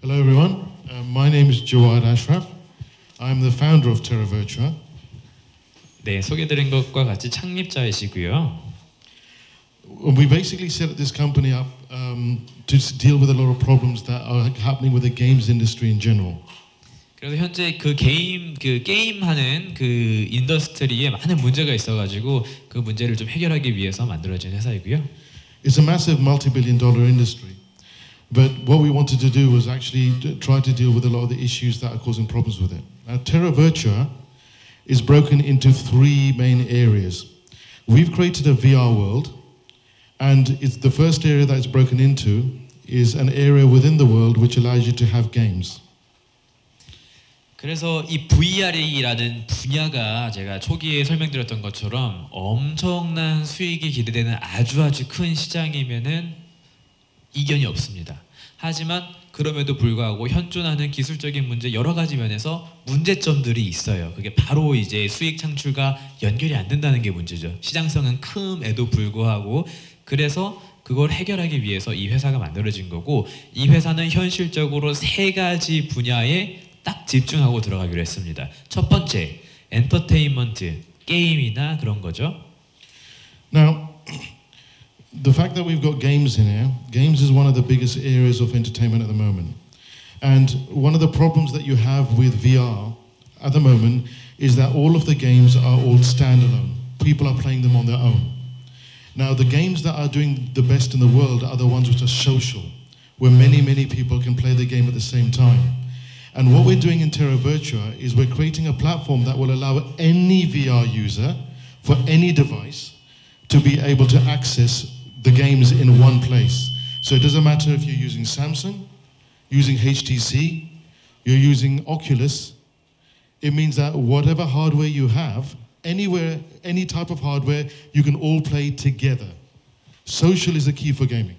Hello everyone, my name is Jawad Ashraf. I'm the founder of Terra Virtua. 네, 소개드린 것과 같이 창립자이시고요. We basically set this company up to deal with a lot of problems that are happening with the games industry in general. 그래서 현재 그 게임하는 그 인더스트리에 많은 문제가 있어가지고 그 문제를 좀 해결하기 위해서 만들어진 회사이고요. It's a massive multi-billion-dollar industry, but what we wanted to do was actually try to deal with a lot of the issues that are causing problems with it. Now, Terra Virtua is broken into three main areas. We've created a VR world, and it's the first area that it's broken into is an area within the world which allows you to have games. 그래서 이 VR이라는 분야가 제가 초기에 설명드렸던 것처럼 엄청난 수익이 기대되는 아주 큰 시장이면은 이견이 없습니다. 하지만 그럼에도 불구하고 현존하는 기술적인 문제 여러 가지 면에서 문제점들이 있어요. 그게 바로 이제 수익 창출과 연결이 안 된다는 게 문제죠. 시장성은 큼에도 불구하고 그래서 그걸 해결하기 위해서 이 회사가 만들어진 거고 이 회사는 현실적으로 세 가지 분야에 딱 집중하고 들어가기로 했습니다. 첫 번째, 엔터테인먼트, 게임이나 그런 거죠. Now, the fact that we've got games in here, games is one of the biggest areas of entertainment at the moment. And one of the problems that you have with VR at the moment is that all of the games are all standalone. People are playing them on their own. Now, the games that are doing the best in the world are the ones which are social, where many people can play the game at the same time. And what we're doing in Terra Virtua is we're creating a platform that will allow any VR user for any device to be able to access the games in one place. So it doesn't matter if you're using Samsung, using HTC, you're using Oculus. It means that whatever hardware you have, anywhere, any type of hardware, you can all play together. Social is the key for gaming.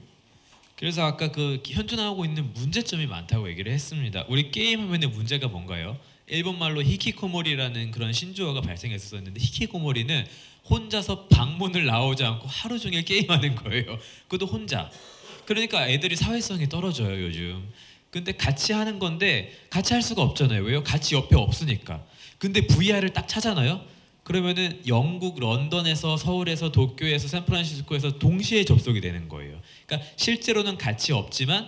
그래서 아까 그 현존하고 있는 문제점이 많다고 얘기를 했습니다. 우리 게임하면의 문제가 뭔가요? 일본말로 히키코모리라는 그런 신조어가 발생했었는데 히키코모리는 혼자서 방문을 나오지 않고 하루 종일 게임하는 거예요. 그것도 혼자. 그러니까 애들이 사회성이 떨어져요 요즘. 근데 같이 하는 건데 같이 할 수가 없잖아요. 왜요? 같이 옆에 없으니까. 근데 VR을 딱 찾아놔요. 그러면은 영국 런던에서 서울에서 도쿄에서 샌프란시스코에서 동시에 접속이 되는 거예요. 그러니까 실제로는 같이 없지만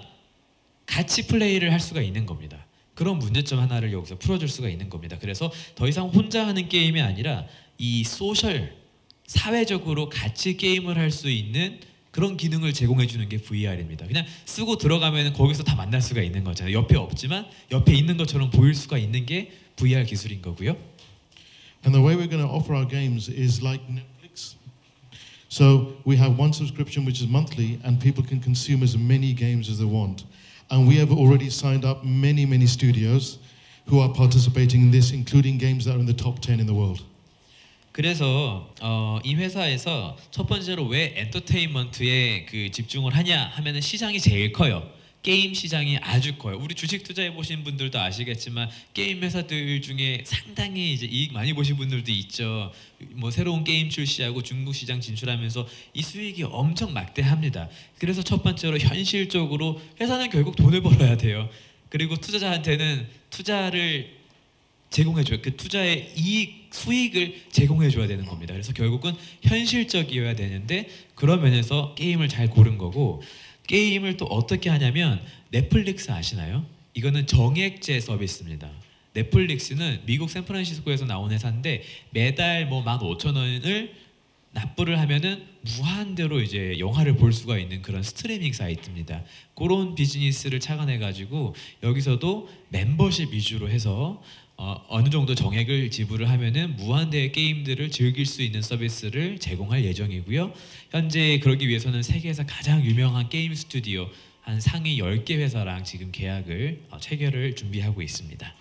같이 플레이를 할 수가 있는 겁니다. 그런 문제점 하나를 여기서 풀어줄 수가 있는 겁니다. 그래서 더 이상 혼자 하는 게임이 아니라 이 소셜, 사회적으로 같이 게임을 할 수 있는 그런 기능을 제공해 주는 게 VR입니다. 그냥 쓰고 들어가면 거기서 다 만날 수가 있는 거잖아요. 옆에 없지만 옆에 있는 것처럼 보일 수가 있는 게 VR 기술인 거고요. And the way we're going to offer our games is like Netflix. So we have one subscription which is monthly and people can consume as many games as they want. And we have already signed up many studios who are participating in this, including games that are in the top 10 in the world. 그래서 이 회사에서 첫 번째로 왜 엔터테인먼트에 그 집중을 하냐 하면은 시장이 제일 커요. 게임 시장이 아주 커요. 우리 주식 투자해 보신 분들도 아시겠지만 게임 회사들 중에 상당히 이제 이익 많이 보신 분들도 있죠. 뭐 새로운 게임 출시하고 중국 시장 진출하면서 이 수익이 엄청 막대합니다. 그래서 첫 번째로 현실적으로 회사는 결국 돈을 벌어야 돼요. 그리고 투자자한테는 투자를 제공해줘요. 그 투자의 수익을 제공해줘야 되는 겁니다. 그래서 결국은 현실적이어야 되는데 그런 면에서 게임을 잘 고른 거고 게임을 또 어떻게 하냐면 넷플릭스 아시나요? 이거는 정액제 서비스입니다. 넷플릭스는 미국 샌프란시스코에서 나온 회사인데 매달 뭐 15,000원을 납부를 하면은 무한대로 이제 영화를 볼 수가 있는 그런 스트리밍 사이트입니다. 그런 비즈니스를 착안해 가지고 여기서도 멤버십 위주로 해서 어느 정도 정액을 지불을 하면은 무한대의 게임들을 즐길 수 있는 서비스를 제공할 예정이고요. 현재 그러기 위해서는 세계에서 가장 유명한 게임 스튜디오 한 상위 10개 회사랑 지금 계약을 체결을 준비하고 있습니다.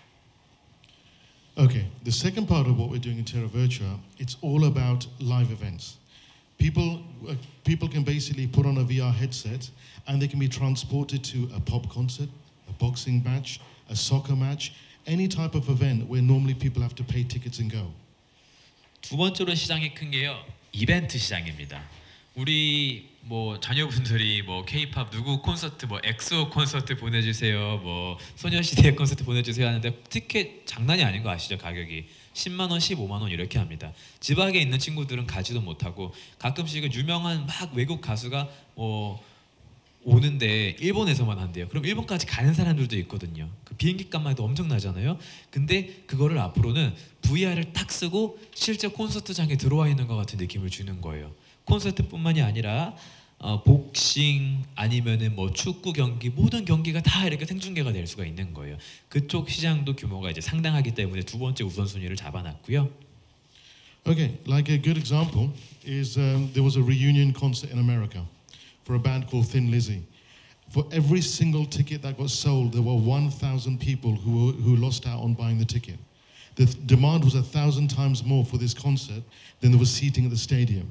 Okay, the second part of what we're doing in Terra Virtua, it's all about live events. People can basically put on a VR headset and they can be transported to a pop concert, a boxing match, a soccer match, any type of event where normally people have to pay tickets and go. 두 번째로 시장이 큰 게요. 이벤트 시장입니다. 우리 뭐 자녀분들이 뭐 K-팝 누구 콘서트 뭐 엑소 콘서트 보내주세요, 뭐 소녀시대 콘서트 보내주세요 하는데 티켓 장난이 아닌 거 아시죠? 가격이 10만 원, 15만 원 이렇게 합니다. 지방에 있는 친구들은 가지도 못하고 가끔씩은 유명한 막 외국 가수가 뭐 오는데 일본에서만 한대요. 그럼 일본까지 가는 사람들도 있거든요. 그 비행기 값만 해도 엄청나잖아요. 근데 그거를 앞으로는 VR을 딱 쓰고 실제 콘서트장에 들어와 있는 것 같은 느낌을 주는 거예요. 콘서트뿐만이 아니라 복싱 아니면은 뭐 축구 경기 모든 경기가 다 이렇게 생중계가 될 수가 있는 거예요. 그쪽 시장도 규모가 이제 상당하기 때문에 두 번째 우선순위를 잡아놨고요. Okay, like a good example is there was a reunion concert in America for a band called Thin Lizzy. For every single ticket that got sold, there were 1,000 people who lost out on buying the ticket. The demand was 1,000 times more for this concert than there was seating at the stadium.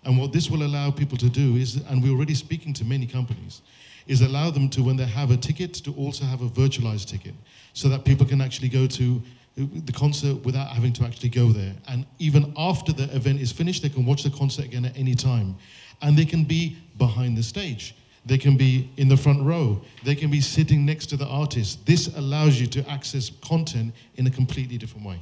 And what this will allow people to do is, and we're already speaking to many companies, is allow them to, when they have a ticket, to also have a virtualized ticket, so that people can actually go to the concert without having to actually go there. And even after the event is finished, they can watch the concert again at any time. And they can be behind the stage. They can be in the front row. They can be sitting next to the artist. This allows you to access content in a completely different way.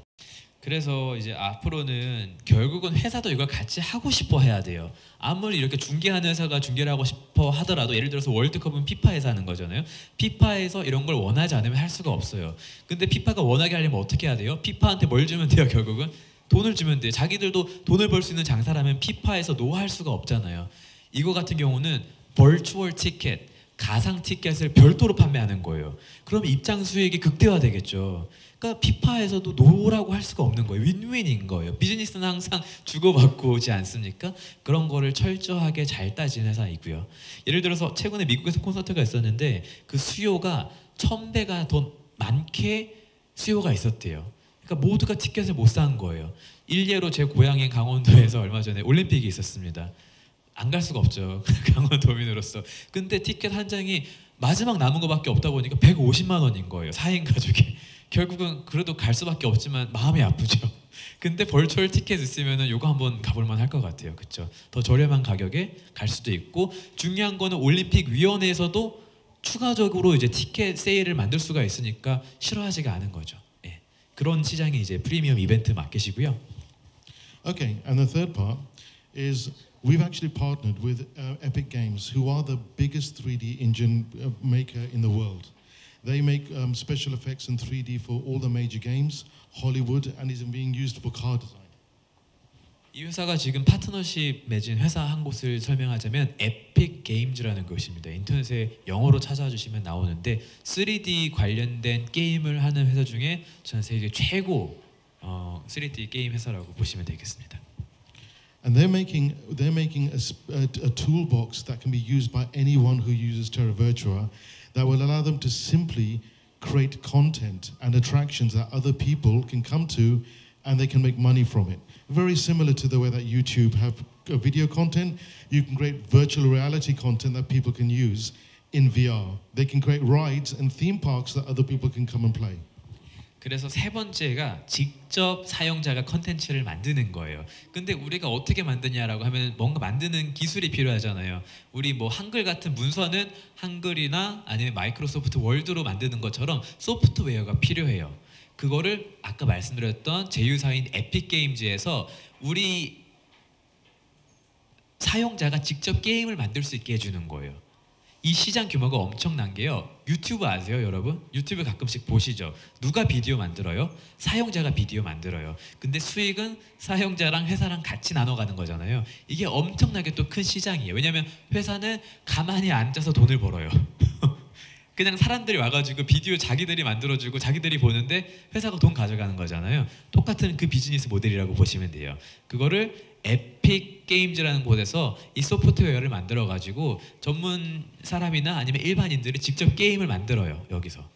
그래서 이제 앞으로는 결국은 회사도 이걸 같이 하고 싶어 해야 돼요. 아무리 이렇게 중계하는 회사가 중계를 하고 싶어 하더라도 예를 들어서 월드컵은 피파에서 하는 거잖아요. 피파에서 이런 걸 원하지 않으면 할 수가 없어요. 근데 피파가 원하게 하려면 어떻게 해야 돼요? 피파한테 뭘 주면 돼요? 결국은 돈을 주면 돼요. 자기들도 돈을 벌 수 있는 장사라면 피파에서 노할 수가 없잖아요. 이거 같은 경우는 버추얼 티켓, 가상 티켓을 별도로 판매하는 거예요. 그럼 입장 수익이 극대화되겠죠. 그러니까 피파에서도 노라고 할 수가 없는 거예요. 윈윈인 거예요. 비즈니스는 항상 주고받고 오지 않습니까? 그런 거를 철저하게 잘 따진 회사이고요. 예를 들어서 최근에 미국에서 콘서트가 있었는데 그 수요가 1,000배가 더 많게 수요가 있었대요. 그러니까 모두가 티켓을 못 산 거예요. 일례로 제 고향인 강원도에서 얼마 전에 올림픽이 있었습니다. 안 갈 수가 없죠. 강원도민으로서. 근데 티켓 한 장이 마지막 남은 거밖에 없다 보니까 150만 원인 거예요. 4인 가족이. 결국은 그래도 갈 수밖에 없지만 마음이 아프죠. 근데 벌초얼 티켓 있으면은 요거 한번 가볼만 할 것 같아요. 그렇죠? 더 저렴한 가격에 갈 수도 있고 중요한 거는 올림픽 위원회에서도 추가적으로 이제 티켓 세일을 만들 수가 있으니까 싫어하지가 않은 거죠. 예. 그런 시장이 이제 프리미엄 이벤트 마켓이고요. Okay, and the third part is we've actually partnered with Epic Games, who are the biggest 3D engine maker in the world. They make special effects in 3D for all the major games, Hollywood, and is being used for car design. 이 회사가 지금 파트너십 맺은 회사 한 곳을 설명하자면 에픽 게임즈라는 곳입니다. 인터넷에 영어로 찾아주시면 나오는데 3D 관련된 게임을 하는 회사 중에 전 세계 최고 3D 게임 회사라고 보시면 되겠습니다. And they're making a toolbox that can be used by anyone who uses Terra Virtua that will allow them to simply create content and attractions that other people can come to and they can make money from it. Very similar to the way that YouTube have video content, you can create virtual reality content that people can use in VR. They can create rides and theme parks that other people can come and play. 그래서 세 번째가 직접 사용자가 컨텐츠를 만드는 거예요. 근데 우리가 어떻게 만드냐라고 하면 뭔가 만드는 기술이 필요하잖아요. 우리 뭐 한글 같은 문서는 한글이나 아니면 마이크로소프트 월드로 만드는 것처럼 소프트웨어가 필요해요. 그거를 아까 말씀드렸던 제휴사인 에픽 게임즈에서 우리 사용자가 직접 게임을 만들 수 있게 해주는 거예요. 이 시장 규모가 엄청난 게요. 유튜브 아세요, 여러분? 유튜브 가끔씩 보시죠. 누가 비디오 만들어요? 사용자가 비디오 만들어요. 근데 수익은 사용자랑 회사랑 같이 나눠가는 거잖아요. 이게 엄청나게 또 큰 시장이에요. 왜냐하면 회사는 가만히 앉아서 돈을 벌어요. 그냥 사람들이 와가지고 비디오 자기들이 만들어주고 자기들이 보는데 회사가 돈 가져가는 거잖아요. 똑같은 그 비즈니스 모델이라고 보시면 돼요. 그거를 에픽 게임즈라는 곳에서 이 소프트웨어를 만들어 가지고 전문 사람이나 아니면 일반인들이 직접 게임을 만들어요. 여기서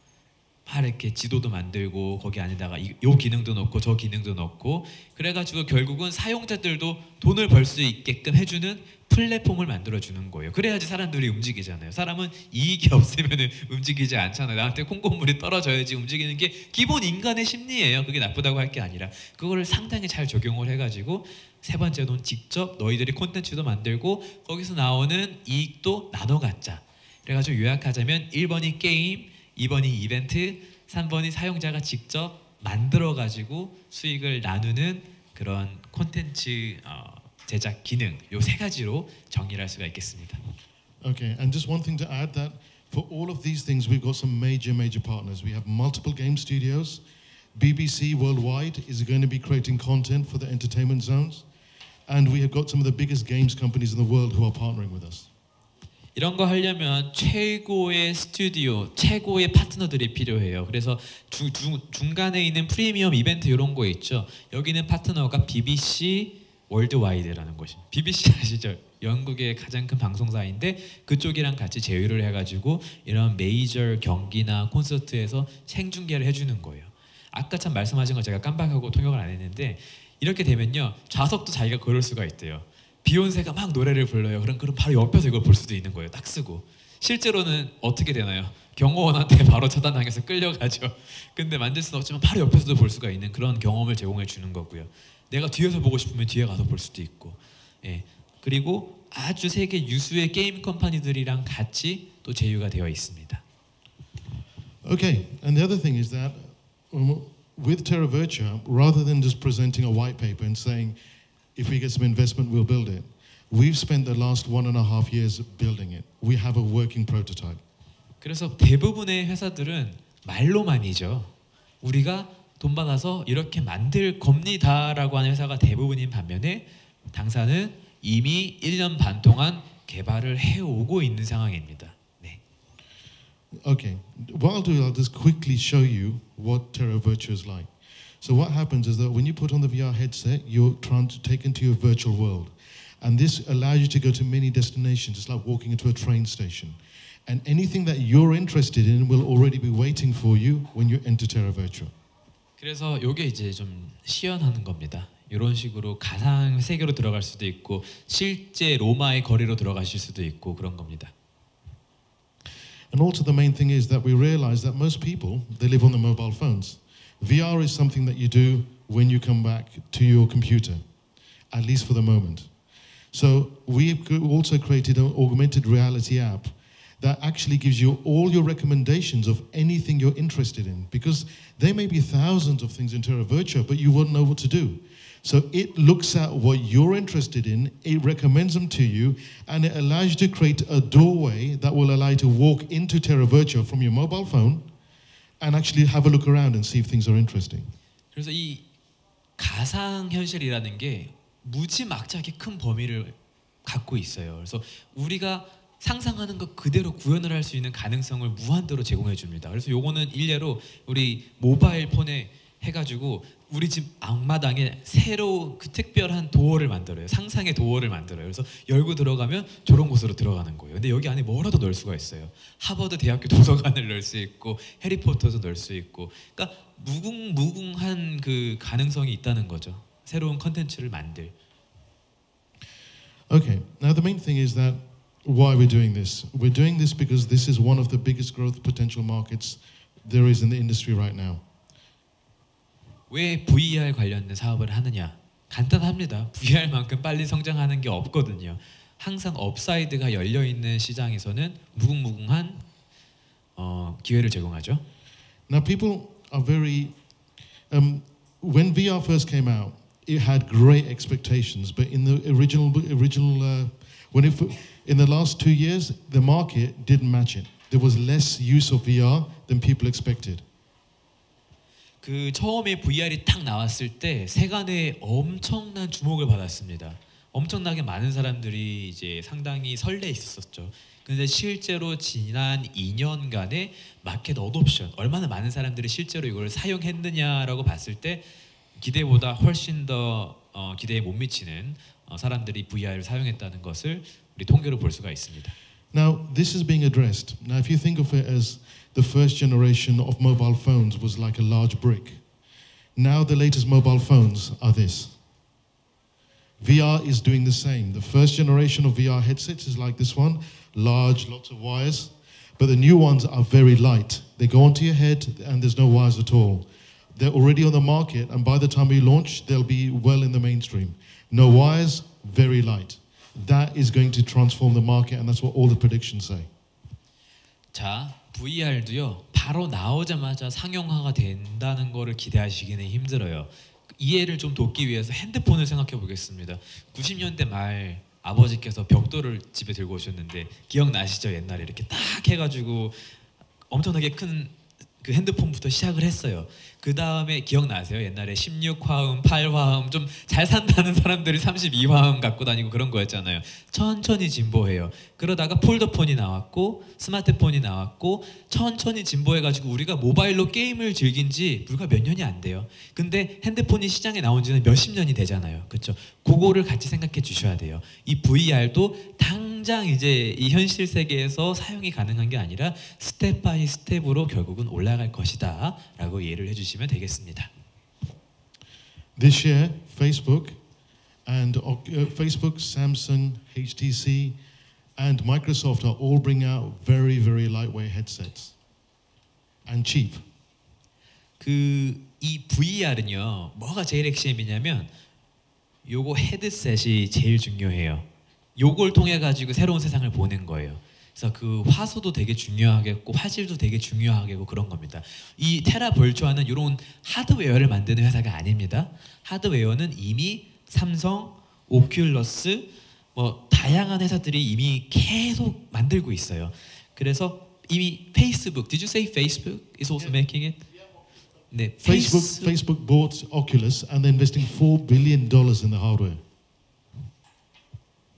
막 이렇게 지도도 만들고 거기 안에다가 요 기능도 넣고 저 기능도 넣고 그래가지고 결국은 사용자들도 돈을 벌 수 있게끔 해주는 플랫폼을 만들어주는 거예요. 그래야지 사람들이 움직이잖아요. 사람은 이익이 없으면 움직이지 않잖아요. 나한테 콩고물이 떨어져야지 움직이는 게 기본 인간의 심리예요. 그게 나쁘다고 할 게 아니라 그거를 상당히 잘 적용을 해가지고 세 번째는 직접 너희들이 콘텐츠도 만들고 거기서 나오는 이익도 나눠 갖자. 그래가지고 요약하자면 1번이 게임, 2번이 이벤트, 3번이 사용자가 직접 만들어가지고 수익을 나누는 그런 콘텐츠 제작 기능 요 세 가지로 정리를 할 수가 있겠습니다. Okay, and just one thing to add that for all of these things we've got some major partners. We have multiple game studios. BBC worldwide is going to be creating content for the entertainment zones. And we have got some of the biggest games companies in the world who are partnering with us. 이런 거 하려면 최고의 스튜디오, 최고의 파트너들이 필요해요. 그래서 중간에 있는 프리미엄 이벤트 이런 거 있죠. 여기는 파트너가 BBC 월드와이드라는 것이. BBC 아시죠? 영국의 가장 큰 방송사인데 그쪽이랑 같이 제휴를 해가지고 이런 메이저 경기나 콘서트에서 생중계를 해주는 거예요. 아까 참 말씀하신 거 제가 깜빡하고 통역을 안 했는데 이렇게 되면요 좌석도 자기가 고를 수가 있대요. 비욘세가 막 노래를 불러요. 그럼 바로 옆에서 이걸 볼 수도 있는 거예요. 딱 쓰고. 실제로는 어떻게 되나요? 경호원한테 바로 차단당해서 끌려가죠. 근데 만들 수는 없지만 바로 옆에서도 볼 수가 있는 그런 경험을 제공해 주는 거고요. 내가 뒤에서 보고 싶으면 뒤에 가서 볼 수도 있고. 예. 그리고 아주 세계 유수의 게임 컴퍼니들이랑 같이 또 제휴가 되어 있습니다. Okay, and the other thing is that with Terra Virtua, rather than just presenting a white paper and saying, if we get some investment, we'll build it, we've spent the last 1.5 years building it. We have a working prototype. 그래서 대부분의 회사들은 말로만이죠. 우리가 돈 받아서 이렇게 만들 겁니다라고 하는 회사가 대부분인 반면에 당사는 이미 1년 반 동안 개발을 해오고 있는 상황입니다. 네. Okay, what I'll do, I'll just quickly show you what Terra Virtua is like. So what happens is that when you put on the VR headset, you're trying to take into your virtual world. And this allows you to go to many destinations. It's like walking into a train station. And anything that you're interested in will already be waiting for you when you enter Terra Virtua. 그래서 이게 이제 좀 시연하는 겁니다. 이런 식으로 가상 세계로 들어갈 수도 있고 실제 로마의 거리로 들어가실 수도 있고 그런 겁니다. And also the main thing is that we realize that most people, they live on their mobile phones. VR is something that you do when you come back to your computer, at least for the moment. So we've also created an augmented reality app that actually gives you all your recommendations of anything you're interested in, because there may be thousands of things in Terra Virtua, but you wouldn't know what to do. So it looks at what you're interested in, it recommends them to you, and it allows you to create a doorway that will allow you to walk into Terra Virtua from your mobile phone and actually have a look around and see if things are interesting. 그래서 이 가상 현실이라는 게 무지막지하게 큰 범위를 갖고 있어요. 그래서 우리가 상상하는 것 그대로 구현을 할 수 있는 가능성을 무한대로 제공해 줍니다. 그래서 요거는 일례로 우리 모바일 폰에 해가지고 우리 집 앞마당에 새로 그 특별한 도어를 만들어요. 상상의 도어를 만들어요. 그래서 열고 들어가면 저런 곳으로 들어가는 거예요. 근데 여기 안에 뭐라도 넣을 수가 있어요. 하버드 대학교 도서관을 넣을 수 있고 해리포터도 넣을 수 있고, 그러니까 무궁무궁한 그 가능성이 있다는 거죠. 새로운 컨텐츠를 만들. Okay, now the main thing is that why we're doing this. We're doing this because this is one of the biggest growth potential markets there is in the industry right now. 왜 VR 관련된 사업을 하느냐? 간단합니다. VR만큼 빨리 성장하는 게 없거든요. 항상 업사이드가 열려 있는 시장에서는 무궁무궁한 기회를 제공하죠. Now people are very when VR first came out, it had great expectations, but in the original in the last 2 years, the market didn't match it. There was less use of VR than people expected. 그 처음에 VR이 딱 나왔을 때 세간에 엄청난 주목을 받았습니다. 엄청나게 많은 사람들이 이제 상당히 설레 있었죠. 근데 실제로 지난 2년간의 마켓 어돿션, 얼마나 많은 사람들이 실제로 이걸 사용했느냐라고 봤을 때 기대보다 훨씬 더 기대에 못 미치는 사람들이 VR을 사용했다는 것을 우리 통계로 볼 수가 있습니다. Now, this is being addressed. Now, if you think of it as the first generation of mobile phones was like a large brick, now the latest mobile phones are this. VR is doing the same. The first generation of VR headsets is like this one, large, lots of wires, but the new ones are very light. They go onto your head and there's no wires at all. They're already on the market, and by the time we launch, they'll be well in the mainstream. No wires, very light. That is going to transform the market, and that's what all the predictions say. 자, VR도요. 바로 나오자마자 상용화가 된다는 거를 기대하시기는 힘들어요. 이해를 좀 돕기 위해서 핸드폰을 생각해 보겠습니다. 90년대 말 아버지께서 벽돌을 집에 들고 오셨는데 기억나시죠? 옛날에 이렇게 딱 해가지고 엄청나게 큰 그 핸드폰부터 시작을 했어요. 그 다음에 기억나세요? 옛날에 16화음, 8화음 좀 잘 산다는 사람들이 32화음 갖고 다니고 그런 거였잖아요. 천천히 진보해요. 그러다가 폴더폰이 나왔고 스마트폰이 나왔고 천천히 진보해가지고 우리가 모바일로 게임을 즐긴 지 불과 몇 년이 안 돼요. 근데 핸드폰이 시장에 나온 지는 몇십 년이 되잖아요. 그렇죠? 그거를 같이 생각해 주셔야 돼요. 이 VR도 당장 이제 이 현실 세계에서 사용이 가능한 게 아니라 스텝 바이 스텝으로 결국은 올라갈 것이다 라고 이해를 해주시면 되겠습니다. This year, Facebook, Samsung, HTC, and Microsoft are all bringing out very, very lightweight headsets and cheap. 이 VR은요, 뭐가 제일 핵심이냐면 요거 헤드셋이 제일 중요해요. 요걸 통해 가지고 새로운 세상을 보는 거예요. 그래서 그 화소도 되게 중요하겠고 화질도 되게 중요하겠고 그런 겁니다. 이 테라벌추아는 이런 하드웨어를 만드는 회사가 아닙니다. 하드웨어는 이미 삼성, 오큘러스, 뭐 다양한 회사들이 이미 계속 만들고 있어요. 그래서 이미 페이스북, did you say Facebook is also making it? 네, Facebook bought Oculus and they're investing $4 billion in the hardware.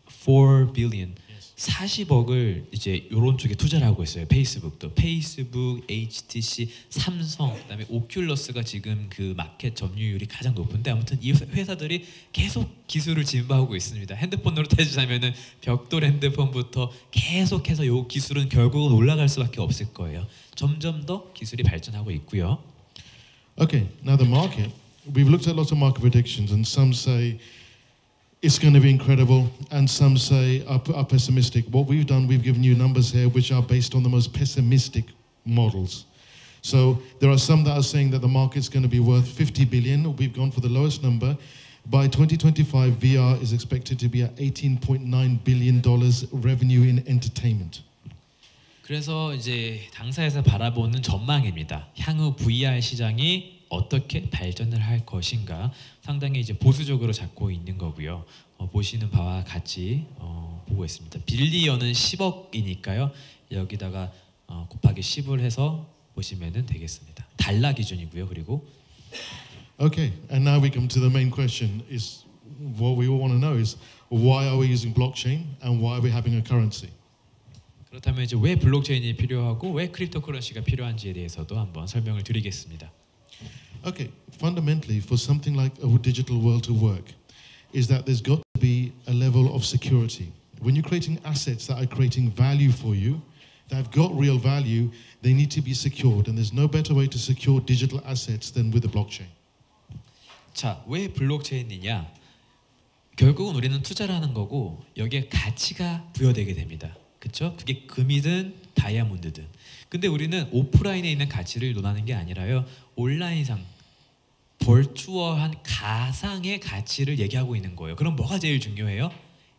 4 billion. 40억을 이제 이런 쪽에 투자를 하고 있어요. 페이스북도 페이스북, HTC, 삼성, 그다음에 오큘러스가 지금 그 마켓 점유율이 가장 높은데 아무튼 이 회사들이 계속 기술을 진보하고 있습니다. 핸드폰으로 따지자면은 벽돌 핸드폰부터 계속해서 이 기술은 결국은 올라갈 수밖에 없을 거예요. 점점 더 기술이 발전하고 있고요. Okay, now the market. We've looked at lots of market predictions, and some say it's going to be incredible, and some say are pessimistic. What we've done, we've given you numbers here which are based on the most pessimistic models. So there are some that are saying that the market's going to be worth 50 billion. We've gone for the lowest number. By 2025, VR is expected to be at $18.9 billion revenue in entertainment. 그래서 이제 당사에서 바라보는 전망입니다. 향후 VR 시장이 어떻게 발전을 할 것인가 상당히 이제 보수적으로 잡고 있는 거고요. 보시는 바와 같이 보고 있습니다. 빌리언은 10억이니까요. 여기다가 곱하기 10을 해서 보시면 되겠습니다. 달러 기준이고요. 그리고 Okay, and now we come to the main question: is what we all want to know is why are we using blockchain and why are we having a currency? 그렇다면 이제 왜 블록체인이 필요하고 왜 크립토커런시가 필요한지에 대해서도 한번 설명을 드리겠습니다. Okay, fundamentally, for something like a digital world to work, is that there's got to be a level of security. When you're creating assets that are creating value for you, that have got real value, they need to be secured, and there's no better way to secure digital assets than with a blockchain. 자, 왜 블록체인이냐? 결국은 우리는 투자를 하는 거고 여기에 가치가 부여되게 됩니다. 그렇죠? 그게 금이든 다이아몬드든. 근데 우리는 오프라인에 있는 가치를 논하는 게 아니라요. 온라인상 벌추어한 가상의 가치를 얘기하고 있는 거예요. 그럼 뭐가 제일 중요해요?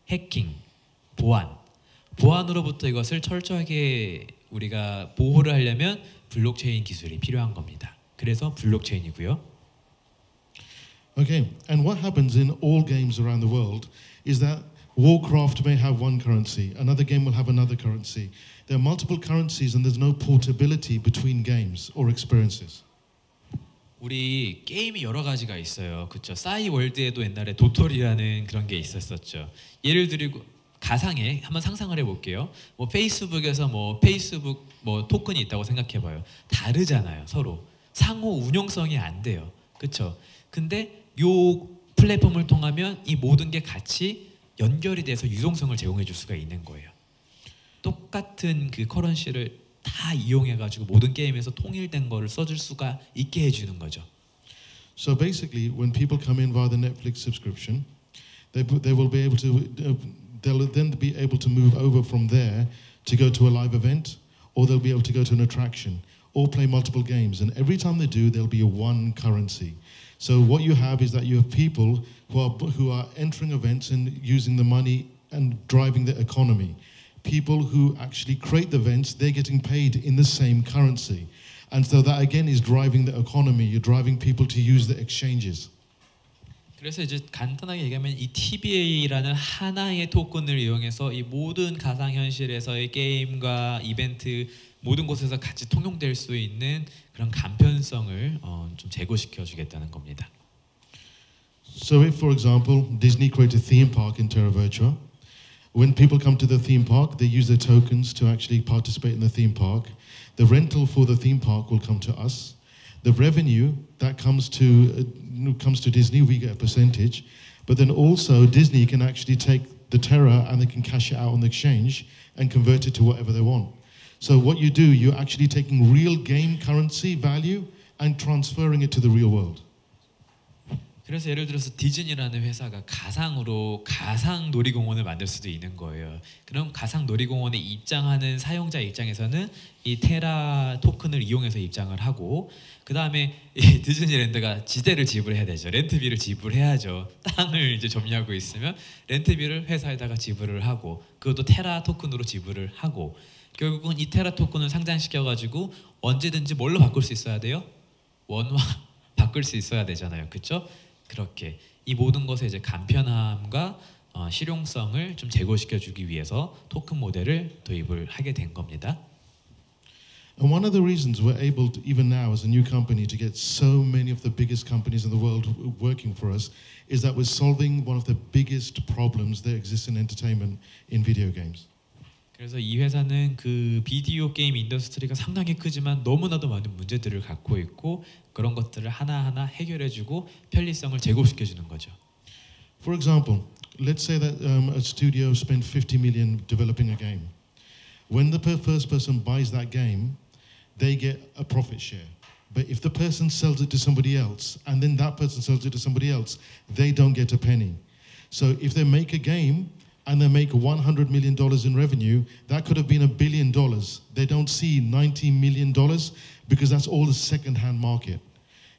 해킹, 보안. 보안으로부터 이것을 철저하게 우리가 보호를 하려면 블록체인 기술이 필요한 겁니다. 그래서 블록체인이고요. Okay, and what happens in all games around the world is that Warcraft may have one currency, another game will have another currency. There are multiple currencies and there's no portability between games or experiences. 우리 게임이 여러 가지가 있어요. 그렇죠? 싸이월드에도 옛날에 도토리라는 그런 게 있었었죠. 예를 들고 가상에 한번 상상을 해볼게요. 뭐 페이스북에서 뭐 페이스북 뭐 토큰이 있다고 생각해봐요. 다르잖아요, 서로. 상호 운용성이 안 돼요, 그렇죠? 근데 요 플랫폼을 통하면 이 모든 게 같이 연결이 돼서 유동성을 제공해 줄 수가 있는 거예요. 똑같은 그 커런시를 다 이용해가지고 모든 게임에서 통일된 거를 써줄 수가 있게 해주는 거죠. So basically, when people come in via the Netflix subscription, they will be able to they'll then be able to move over from there to go to a live event, or they'll be able to go to an attraction, or play multiple games. And every time they do, there'll be a one currency. So what you have is that you have people who are entering events and using the money and driving the economy. People who actually create the events, they're getting paid in the same currency. And so that again is driving the economy. You're driving people to use the exchanges. 그래서 이제 간단하게 얘기하면 이 TBA라는 하나의 토큰을 이용해서 이 모든 가상현실에서의 게임과 이벤트 모든 곳에서 같이 통용될 수 있는 그런 간편성을 좀 제고시켜 주겠다는 겁니다. So if, for example, Disney created a theme park in Terra Virtua, when people come to the theme park, they use their tokens to actually participate in the theme park. The rental for the theme park will come to us. The revenue that comes to Disney, we get a percentage. But then also Disney can actually take the Terra and they can cash it out on the exchange and convert it to whatever they want. So what you do, you're actually taking real game currency value and transferring it to the real world. 그래서 예를 들어서 디즈니라는 회사가 가상으로 가상 놀이공원을 만들 수도 있는 거예요. 그럼 가상 놀이공원에 입장하는 사용자 입장에서는 이 테라 토큰을 이용해서 입장을 하고 그 다음에 이 디즈니랜드가 지대를 지불해야 되죠. 렌트비를 지불해야죠. 땅을 이제 점유하고 있으면 렌트비를 회사에다가 지불을 하고 그것도 테라 토큰으로 지불을 하고 결국은 이 테라 토큰을 상장시켜가지고 언제든지 뭘로 바꿀 수 있어야 돼요? 원화 바꿀 수 있어야 되잖아요. 그렇죠? 그렇게 이 모든 것의 이제 간편함과 실용성을 좀 제고시켜주기 위해서 토큰 모델을 도입을 하게 된 겁니다. And one of the reasons we're able to, even now as a new company, to get so many of the biggest companies in the world working for us is that we're solving one of the biggest problems that exists in entertainment in video games. 그래서 이 회사는 그 비디오 게임 인더스트리가 상당히 크지만 너무나도 많은 문제들을 갖고 있고 그런 것들을 하나하나 해결해주고 편리성을 제고시켜주는 거죠. For example, let's say that a studio spent 50 million developing a game. When the first person buys that game, they get a profit share. But if the person sells it to somebody else and then that person sells it to somebody else, they don't get a penny. So if they make a game and they make $100 million in revenue, that could have been $1 billion. They don't see $90 million because that's all the second-hand market.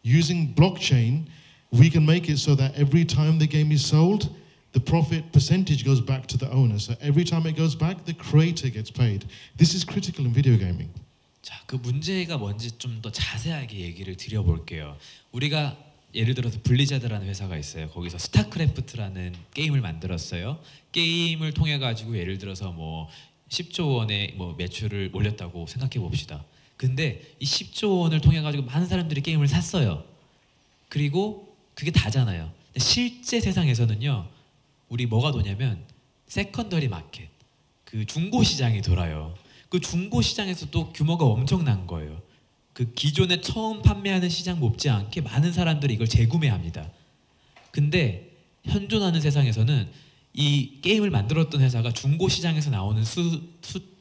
Using blockchain, we can make it so that every time the game is sold, the profit percentage goes back to the owner. So every time it goes back, the creator gets paid. This is critical in video gaming. 자, 그 문제가 뭔지 좀 더 자세하게 얘기를 드려볼게요. 우리가 예를 들어서 블리자드라는 회사가 있어요. 거기서 스타크래프트라는 게임을 만들었어요. 게임을 통해 가지고 예를 들어서 뭐 10조 원의 뭐 매출을 올렸다고 생각해 봅시다. 근데 이 10조 원을 통해 가지고 많은 사람들이 게임을 샀어요. 그리고 그게 다잖아요. 근데 실제 세상에서는요. 우리 뭐가 도냐면 세컨더리 마켓, 그 중고 시장이 돌아요. 그 중고 시장에서도 규모가 엄청난 거예요. 그 기존에 처음 판매하는 시장 못지않게 많은 사람들이 이걸 재구매합니다. 근데 현존하는 세상에서는 이 게임을 만들었던 회사가 중고 시장에서 나오는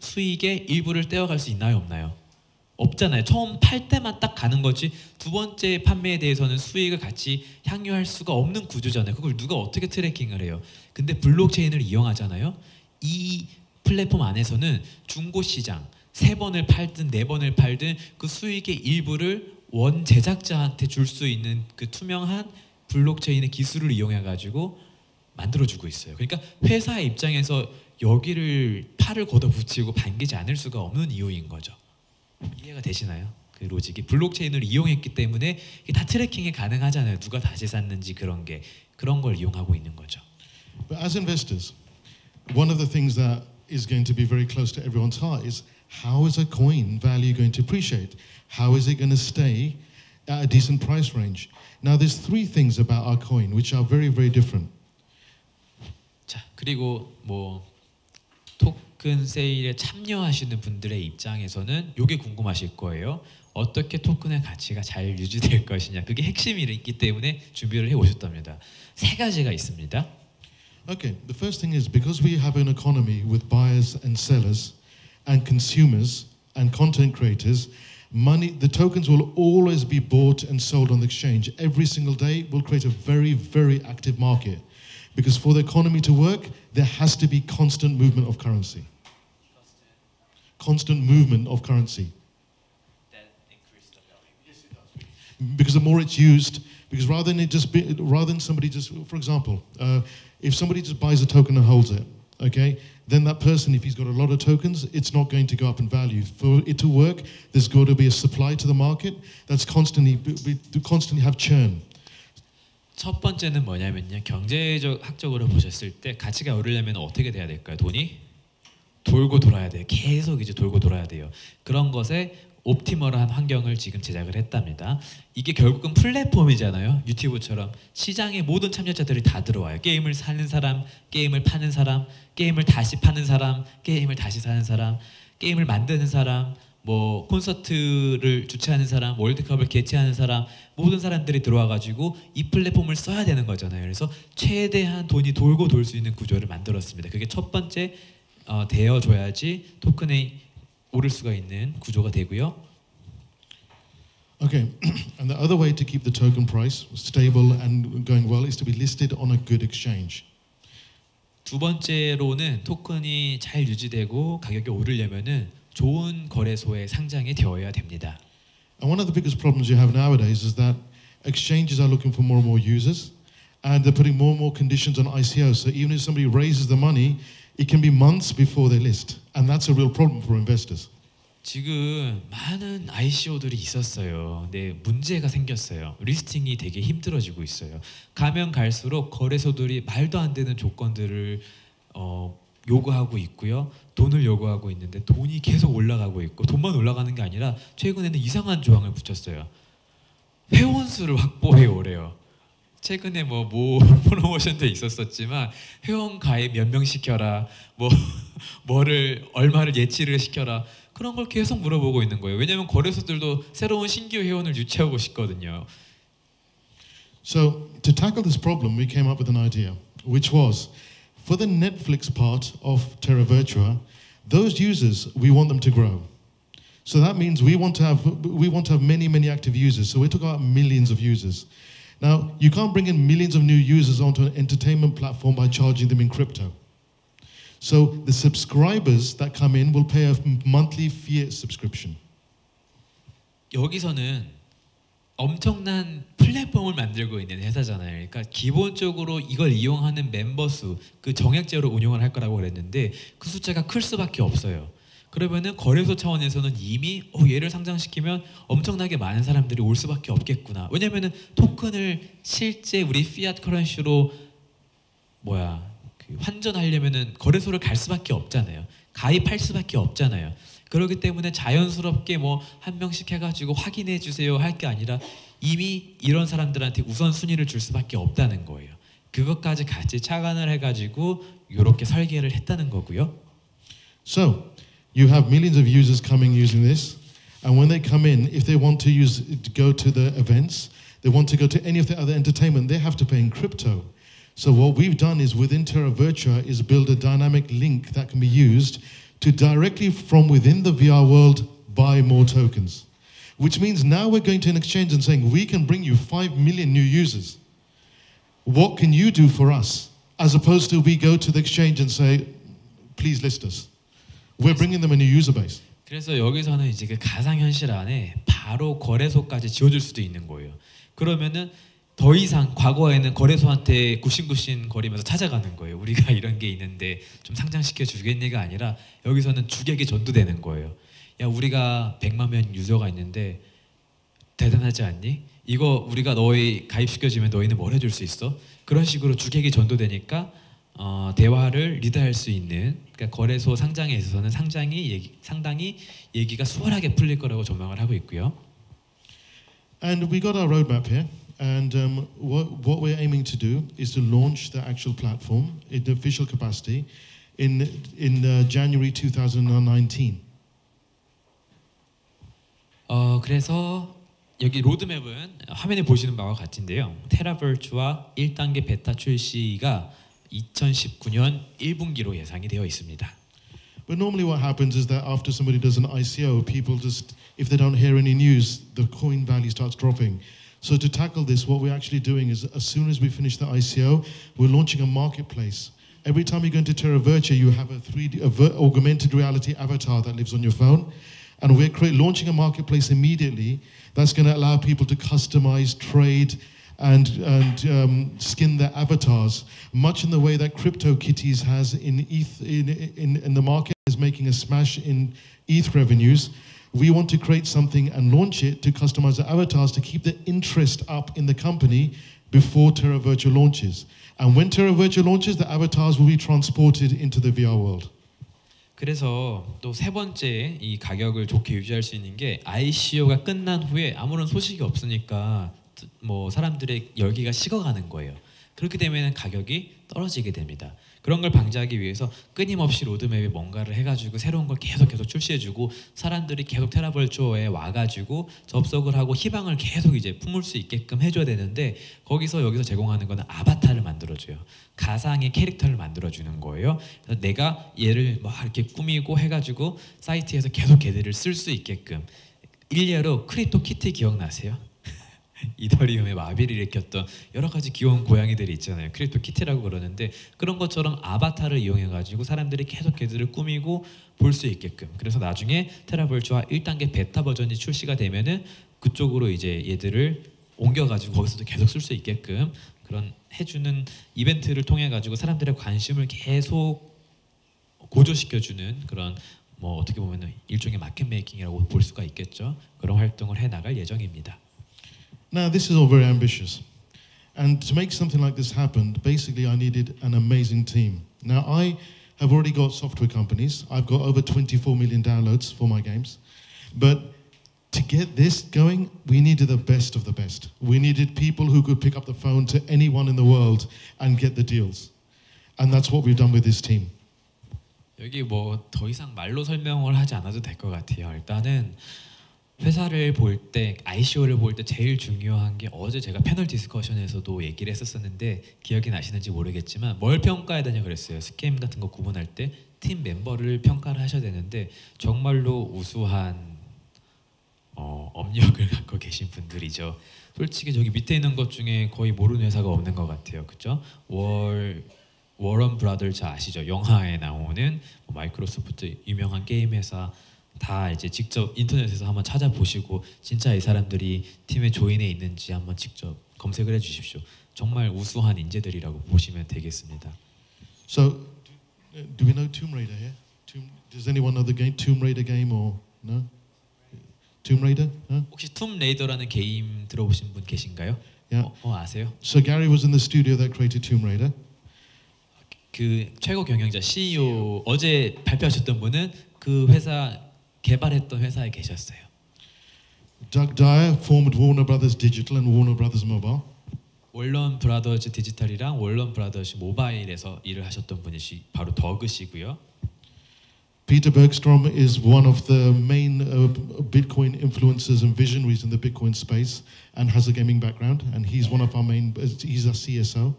수익의 일부를 떼어갈 수 있나요, 없나요? 없잖아요. 처음 팔 때만 딱 가는 거지 두 번째 판매에 대해서는 수익을 같이 향유할 수가 없는 구조잖아요. 그걸 누가 어떻게 트래킹을 해요? 근데 블록체인을 이용하잖아요. 이 플랫폼 안에서는 중고 시장 3번을 팔든 4번을 팔든 그 수익의 일부를 원 제작자한테 줄 수 있는 그 투명한 블록체인의 기술을 이용해 가지고 만들어주고 있어요. 그러니까 회사의 입장에서 여기를 팔을 걷어붙이고 반기지 않을 수가 없는 이유인 거죠. 이해가 되시나요? 그 로직이 블록체인을 이용했기 때문에 이게 다 트래킹이 가능하잖아요. 누가 다시 샀는지 그런 걸 이용하고 있는 거죠. But as investors, one of the things that is going to be very close to everyone's heart is how is a coin value going to appreciate? How is it going to stay at a decent price range? Now there's 3 things about our coin which are very, very different. 자, 그리고 뭐 토큰 세일에 참여하시는 분들의 입장에서는 이게 궁금하실 거예요. 어떻게 토큰의 가치가 잘 유지될 것이냐. 그게 핵심이 있기 때문에 준비를 해 오셨답니다. 3가지가 있습니다. Okay, the first thing is because we have an economy with buyers and sellers, and consumers and content creators, the tokens will always be bought and sold on the exchange. Every single day will create a very, very active market. Because for the economy to work, there has to be constant movement of currency. Constant movement of currency. That increases the value. Yes, it does. Because the more it's used, because rather than somebody just, for example, if somebody just buys a token and holds it, okay, then that person, if he's got a lot of tokens, it's not going to go up in value. For it to work, there's got to be a supply to the market that's constantly have churn. 첫 번째는 뭐냐면요. 경제적 학적으로 보셨을 때 가치가 오르려면 어떻게 돼야 될까요? 돈이 돌고 돌아야 돼요. 계속 이제 돌고 돌아야 돼요. 그런 것에 옵티멀한 환경을 지금 제작을 했답니다. 이게 결국은 플랫폼이잖아요. 유튜브처럼 시장의 모든 참여자들이 다 들어와요. 게임을 사는 사람, 게임을 파는 사람, 게임을 다시 파는 사람, 게임을 다시 사는 사람, 게임을 만드는 사람, 뭐 콘서트를 주최하는 사람, 월드컵을 개최하는 사람, 모든 사람들이 들어와가지고 이 플랫폼을 써야 되는 거잖아요. 그래서 최대한 돈이 돌고 돌 수 있는 구조를 만들었습니다. 그게 첫 번째 되어줘야지 토큰이 오를 수가 있는 구조가 되고요. Okay, and the other way to keep the token price stable and going well is to be listed on a good exchange. 두 번째로는 토큰이 잘 유지되고 가격이 오르려면은 좋은 거래소에 상장이 되어야 됩니다. And one of the biggest problems you have nowadays is that exchanges are looking for more and more users, and they're putting more and more conditions on ICO. So even if somebody raises the money, it can be months before they list, and that's a real problem for investors. 지금 많은 ICO들이 있었어요. 근데 문제가 생겼어요. 리스팅이 되게 힘들어지고 있어요. 가면 갈수록 거래소들이 말도 안 되는 조건들을 요구하고 있고요. 돈을 요구하고 있는데 돈이 계속 올라가고 있고 돈만 올라가는 게 아니라 최근에는 이상한 조항을 붙였어요. 회원수를 확보해 오래요. 최근에 뭐 프로모션도 있었었지만 회원 가입 몇 명 시켜라, 뭐를 얼마를 예치를 시켜라, 그런 걸 계속 물어보고 있는 거예요. 왜냐하면 거래소들도 새로운 신규 회원을 유치하고 싶거든요. So to tackle this problem, we came up with an idea, which was for the Netflix part of Terra Virtua, those users we want them to grow. So that means we want to have many active users. So we're talking about millions of users. Now, you can't bring in millions of new users onto an entertainment platform by charging them in crypto. So the subscribers that come in will pay a monthly fiat subscription. 여기서는 엄청난 플랫폼을 만들고 있는 회사잖아요. 그러니까 기본적으로 이걸 이용하는 멤버 수, 그 정액제로 운영을 할 거라고 그랬는데 그 숫자가 클 수밖에 없어요. 그러면은 거래소 차원에서는 이미 얘를 상장시키면 엄청나게 많은 사람들이 올 수밖에 없겠구나. 왜냐면은 토큰을 실제 우리 피앗 커런시로 환전하려면은 거래소를 갈 수밖에 없잖아요. 가입할 수밖에 없잖아요. 그렇기 때문에 자연스럽게 한 명씩 해가지고 확인해 주세요 할 게 아니라 이미 이런 사람들한테 우선순위를 줄 수밖에 없다는 거예요. 그것까지 같이 착안을 해가지고 이렇게 설계를 했다는 거고요. So you have millions of users coming using this, and when they come in, if they want to go to the events, they want to go to any of the other entertainment, they have to pay in crypto. So what we've done is within Terra Virtua is build a dynamic link that can be used to directly from within the VR world buy more tokens. Which means now we're going to an exchange and saying, we can bring you 5 million new users. What can you do for us? As opposed to we go to the exchange and say, please list us. We're bringing them a new user base. 그래서 여기서는 이제 그 가상현실 안에 바로 거래소까지 지어줄 수도 있는 거예요. 그러면은 더 이상 과거에는 거래소한테 굽신굽신 거리면서 찾아가는 거예요. 우리가 이런 게 있는데 좀 상장시켜 주겠니가 아니라 여기서는 주객이 전도되는 거예요. 야, 우리가 100만 명 유저가 있는데 대단하지 않니? 이거 우리가 너희 가입시켜주면 너희는 뭘 해줄 수 있어? 그런 식으로 주객이 전도되니까 대화를 리드할 수 있는, 그러니까 거래소 상장에 있어서는 상당히 얘기가 수월하게 풀릴 거라고 전망을 하고 있고요. And we got our roadmap here. And what we're aiming to do is to launch the actual platform in the official capacity in January 2019. 그래서 여기 로드맵은 화면에 보시는 바와 같은데요. 테라버추아 1단계 베타 출시가 2019년 1분기로 예상이 되어 있습니다. But normally what happens is that after somebody does an ICO, people just, if they don't hear any news, the coin value starts dropping. So to tackle this, what we're actually doing is as soon as we finish the ICO, we're launching a marketplace. Every time you go into Terra Virtua, you have a 3D augmented reality avatar that lives on your phone. And we're launching a marketplace immediately that's going to allow people to customize, trade, and skin their avatars, much in the way that CryptoKitties has in ETH, in the market is making a smash in ETH revenues. We want to create something and launch it to customize the avatars to keep the interest up in the company before Terra Virtua launches. And when Terra Virtua launches, the avatars will be transported into the VR world. 그래서 또 세 번째 이 가격을 좋게 유지할 수 있는 게 ICO가 끝난 후에 아무런 소식이 없으니까 뭐 사람들의 열기가 식어가는 거예요. 그렇게 되면 가격이 떨어지게 됩니다. 그런 걸 방지하기 위해서 끊임없이 로드맵에 뭔가를 해가지고 새로운 걸 계속 출시해주고 사람들이 계속 테라벌초어에 와가지고 접속을 하고 희망을 계속 이제 품을 수 있게끔 해줘야 되는데 여기서 제공하는 거는 아바타를 만들어줘요. 가상의 캐릭터를 만들어주는 거예요. 그래서 내가 얘를 막 이렇게 꾸미고 해가지고 사이트에서 계속 걔들을 쓸 수 있게끔 일례로 크립토키티 기억나세요? 이더리움의 마비를 일으켰던 여러 가지 귀여운 고양이들이 있잖아요. 크립토키티라고 그러는데 그런 것처럼 아바타를 이용해가지고 사람들이 계속 걔들을 꾸미고 볼 수 있게끔 그래서 나중에 테라벌초아 1단계 베타 버전이 출시가 되면은 그쪽으로 이제 얘들을 옮겨가지고 거기서도 계속 쓸 수 있게끔 그런 해주는 이벤트를 통해가지고 사람들의 관심을 계속 고조시켜주는 그런 뭐 어떻게 보면 일종의 마켓 메이킹이라고 볼 수가 있겠죠. 그런 활동을 해나갈 예정입니다. Now, this is all very ambitious. And to make something like this happen, basically I needed an amazing team. Now, I have already got software companies. I've got over 24 million downloads for my games. But to get this going, we needed the best of the best. We needed people who could pick up the phone to anyone in the world and get the deals. And that's what we've done with this team. 여기 뭐 더 이상 말로 설명을 하지 않아도 될 것 같아요. 일단은 회사를 볼 때, ICO를 볼 때 제일 중요한 게 어제 제가 패널 디스커션에서도 얘기를 했었는데 기억이 나시는지 모르겠지만 뭘 평가해야 되냐 그랬어요. 스캠 같은 거 구분할 때 팀 멤버를 평가를 하셔야 되는데 정말로 우수한 업력을 갖고 계신 분들이죠. 솔직히 저기 밑에 있는 것 중에 거의 모르는 회사가 없는 것 같아요. 그렇죠? 워런 브라더즈 아시죠? 영화에 나오는 마이크로소프트 유명한 게임 회사 다 이제 직접 인터넷에서 한번 찾아보시고 진짜 이 사람들이 팀에 조인해 있는지 한번 직접 검색을 해주십시오. 정말 우수한 인재들이라고 보시면 되겠습니다. So, do we know Tomb Raider here? Does anyone know the game Tomb Raider game or no? Tomb Raider? No? 혹시 툼 레이더라는 게임 들어보신 분 계신가요? Yeah. 아세요? So Gary was in the studio that created Tomb Raider. 그 최고 경영자 CEO 어제 발표하셨던 분은 그 회사 개발했던 회사에 계셨어요. Doug Dyer formed Warner Brothers Digital and Warner Brothers Mobile. 월런 브라더즈 디지털이랑 월런 브라더즈 모바일에서 일을 하셨던 분이시 바로 더그시고요. Peter Bergstrom is one of the main Bitcoin influencers and visionaries in the Bitcoin space and has a gaming background and he's one of our main he's a CSO.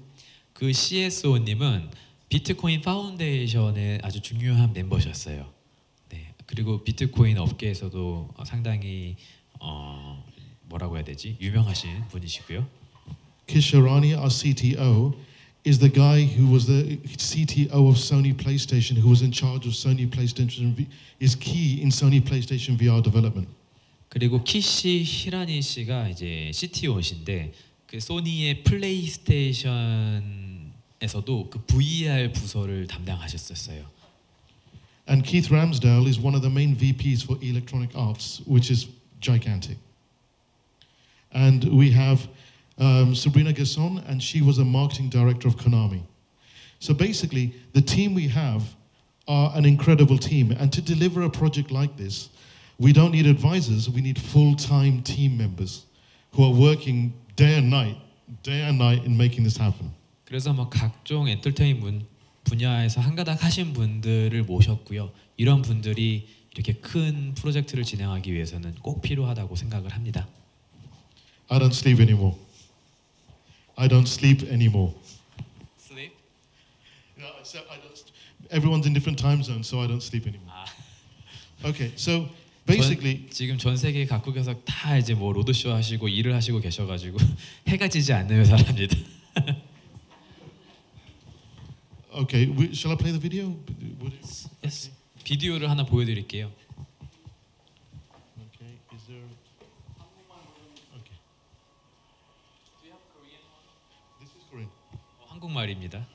그 CSO님은 비트코인 파운데이션의 아주 중요한 멤버셨어요. 네. 그리고 비트코인 업계에서도 상당히 뭐라고 해야 되지? 유명하신 분이시고요. Kish Arani, our CTO, is the guy who was the CTO of Sony PlayStation, who was in charge of Sony PlayStation, is key in Sony PlayStation VR development. 그리고 키시 히라니 씨가 이제 CTO이신데 그 소니의 플레이스테이션에서도 그 VR 부서를 담당하셨었어요. And Keith Ramsdale is one of the main VPs for Electronic Arts, which is gigantic. And we have Sabrina Gasson, and she was a marketing director of Konami. So basically, the team we have are an incredible team. And to deliver a project like this, we don't need advisors, we need full-time team members who are working day and night in making this happen. 그래서 뭐 각종 엔터테인먼트 분야에서 한가닥 하신 분들을 모셨고요. 이런 분들이 이렇게 큰 프로젝트를 진행하기 위해서는 꼭 필요하다고 생각을 합니다. I don't sleep anymore. I don't sleep anymore. Sleep? No, everyone's in different time zones, so I don't sleep anymore. 아, Okay, so basically, 지금 전 세계 각국에서 다 이제 뭐 로드쇼 하시고 일을 하시고 계셔가지고 해가 지지 않는 회사랍니다. okay, shall I play the video? yes. 비디오를 하나 보여드릴게요. Okay, is there? Okay. This is Korean. 한국말입니다.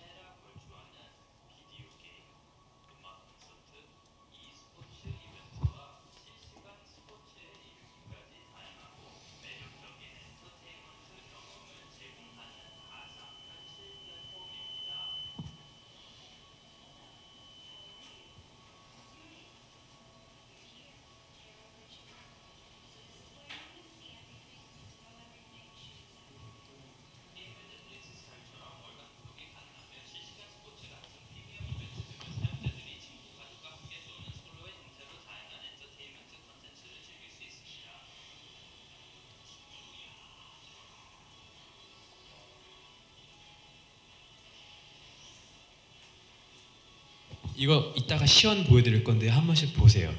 이거 이따가 시연 보여드릴 건데 한 번씩 보세요.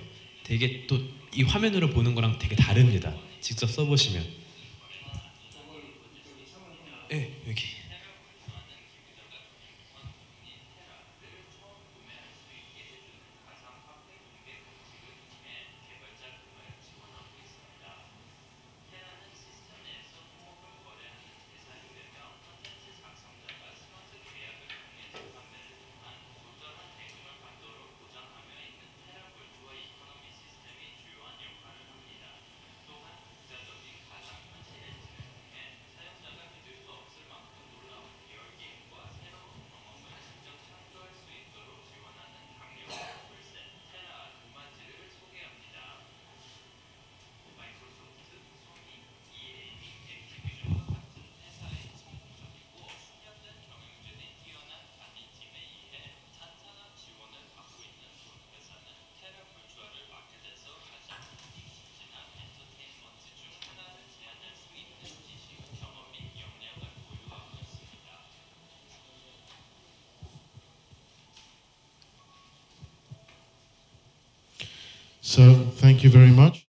되게 또 이 화면으로 보는 거랑 되게 다릅니다. 직접 써보시면. 네, 여기. So thank you very much.